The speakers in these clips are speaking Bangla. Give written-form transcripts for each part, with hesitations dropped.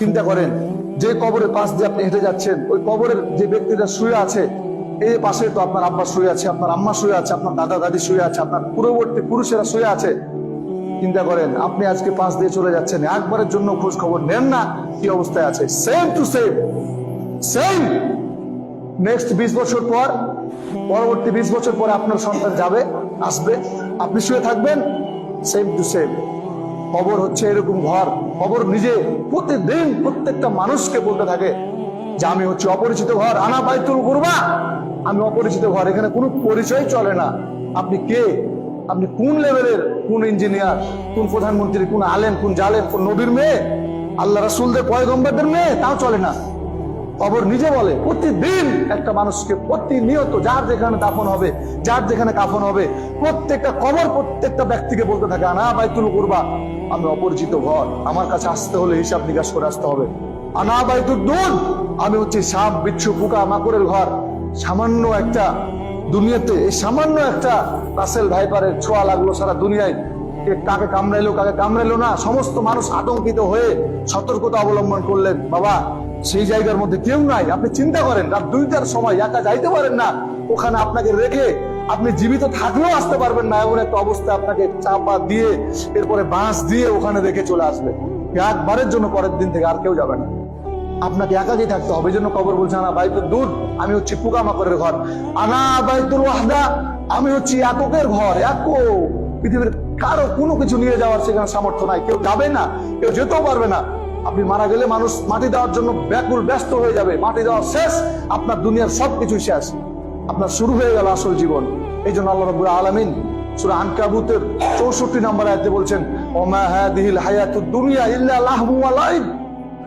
চিন্তা করেন, যে কবরের পাশ দিয়ে আপনি হেঁটে যাচ্ছেন, ওই কবরের যে ব্যক্তিটা শুয়ে আছে, এই পাশে তো আপনার আব্বা শুয়ে আছে, আপনার আম্মা শুয়ে আছে, আপনার দাদা দাদি শুয়ে আছে, আপনার পূর্ববর্তী পুরুষেরা শুয়ে আছে। চিন্তা করেন, আপনি আজকে পাশ দিয়ে চলে যাচ্ছেন, একবারের জন্য খোঁজ খবর নেন না কি অবস্থায় আছে। Same to same same. Next 20 বছর পর, পরবর্তী 20 বছর পরে আপনার সন্তান যাবে, আসবে, আপনি শুয়ে থাকবেন, সেম টু সেম। কবর হচ্ছে এরকম ঘর। কবর নিজে প্রতিদিন প্রত্যেকটা মানুষকে বলতে থাকে যে আমি হচ্ছে অপরিচিত ঘর, আনা বাইতুল গুরবা, আমি অপরিচিত ঘর, এখানে কোনো পরিচয় চলে না। আপনি কে, আপনি কোন লেভেলের, কোন ইঞ্জিনিয়ার, কোন প্রধানমন্ত্রী, কোন আলেম, কোন জালেম, কোন নবীর মেয়ে, আল্লাহ রাসূলদের পয়গম্বরদের মেয়ে, তাও চলে না। কবর নিজে বলে প্রতিদিন একটা মানুষকে প্রতিনিয়ত যার যেখানে দাফন হবে, যার যেখানে কাফন হবে, প্রত্যেকটা কবর প্রত্যেকটা ব্যক্তিকে বলতে থাকে আনা বাইতুল কুরবা, আমি অপরিচিত ঘর, আমার কাছে আসতে হলে হিসাব নিকাশ করে আসতে হবে। আনা বাইতুল দুন, আমি হচ্ছে সাপ বিচ্ছু পোকা মাকড়ের ঘর। সামান্য একটা দুনিয়াতে, এই সামান্য একটা রাসেল ভাইপারের ছোঁয়া লাগলো সারা দুনিয়ায়, কাকে কামড়াইলো কাকে কামড়াইলো না, সমস্ত মানুষ আতঙ্কিত হয়ে সতর্কতা অবলম্বন করলেন। বাবা, সেই জায়গার মধ্যে কেউ নাই। আপনি চিন্তা করেন, রাত 2টার সময় একা যাইতে পারেন না, ওখানে আপনাকে রেখে আপনি জীবিত থাকলেও আসতে পারবেন না, এমন একটা অবস্থা, আপনাকে চাপা দিয়ে এরপরে বাঁশ দিয়ে ওখানে রেখে চলে আসবে। একবারের জন্য পরের দিন থেকে আর কেউ যাবে না, আপনাকে একাই থাকতে হবে। এই জন্য কবর বলছে আনা বাইতুল দুন, আমি হচ্ছি পোকামাকড়ের ঘর। আনা বাইতুল ওয়াহদা, আমি হচ্ছি এককের ঘর। পৃথিবীর কারো কোনো কিছু নিয়ে যাওয়ার সেখানে সামর্থ্য নাই, কেউ যাবে না, কেউ যেতেও পারবে না। আপনি মারা গেলে মানুষ মাটি দেওয়ার জন্য ব্যাকুল ব্যস্ত হয়ে যাবে, মাটি দেওয়া শেষ, আপনার দুনিয়ার সবকিছু শেষ, আপনার শুরু হয়ে গেল আসল জীবন। এই জন্য আল্লাহ রাব্বুল আলামিন সূরা আনকাবুতের 64 নম্বর আয়াতে বলছেন ওমা হাদিহিল হায়াতুদ দুনিয়া ইল্লা লাহবু ওয়া লাইব,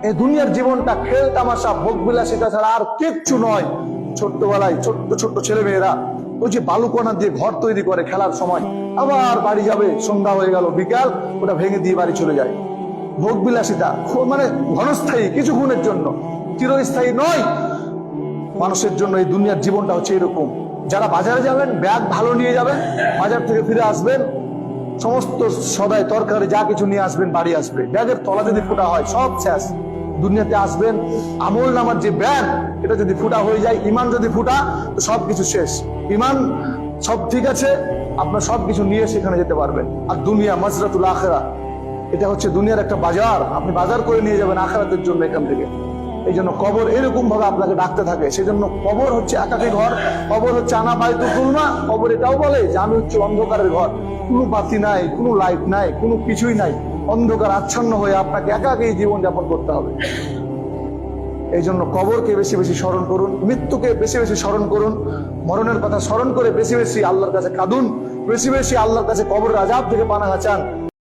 এই দুনিয়ার জীবনটা খেল তামাশা ভোগ বিলাসিতা ছাড়া আর কিচ্ছু নয়। ছোট্টবেলায় ছোট্ট ছোট্ট ছেলে মেয়েরা ওই যে বালুকণা দিয়ে ঘর তৈরি করে খেলার সময়, আবার বাড়ি যাবে, সন্ধ্যা হয়ে গেল, বিকাল, ওটা ভেঙে দিয়ে বাড়ি চলে যায়। ভোগ বিলাসিতা মানে ক্ষণস্থায়ী, কিছুক্ষণের জন্য, চিরস্থায়ী নয়। মানুষের জন্য এই দুনিয়ার জীবনটা হচ্ছে এরকম। যারা বাজারে যাবেন, ব্যাগ ভালো নিয়ে যাবেন, বাজার থেকে ফিরে আসবেন, সমস্ত সদাই তরকারি যা কিছু নিয়ে আসবেন, বাড়ি আসবে, ব্যাগের তলা যদি ফুটা হয় সব শেষ। দুনিয়াতে আসবেন, আমল নামার যে ব্যাগ, এটা যদি ফুটা হয়ে যায়, ইমান যদি ফুটা, তো সবকিছু শেষ। ইমান সব ঠিক আছে, আপনার সবকিছু নিয়ে সেখানে যেতে পারবেন। আর দুনিয়া মাজরাতুল আখিরা, এটা হচ্ছে দুনিয়ার একটা বাজার, আপনি বাজার করে নিয়ে যাবেন আখিরাতের জন্য এখান থেকে। এই জন্য কবর এরকম ভাবে আপনাকে ডাকতে থাকে। সেই জন্য কবর হচ্ছে একাকী ঘর, কবর হচ্ছে আনা বাইতুল গুলমা। কবর এটাও বলে যে আমি হচ্ছে অন্ধকারের ঘর, কোনো বাতি নাই, কোনো লাইট নাই, কোনো কিছুই নাই, অন্ধকার আচ্ছন্ন হয়ে আপনাকে একাকী জীবন যাপন করতে হবে। এই জন্য কবরকে বেশি বেশি স্মরণ করুন, মৃত্যুকে বেশি বেশি স্মরণ করুন, মরণের কথা স্মরণ করে বেশি বেশি আল্লাহর কাছে কাঁদুন, বেশি বেশি আল্লাহর কাছে কবরের আযাব থেকে পানাহা চান।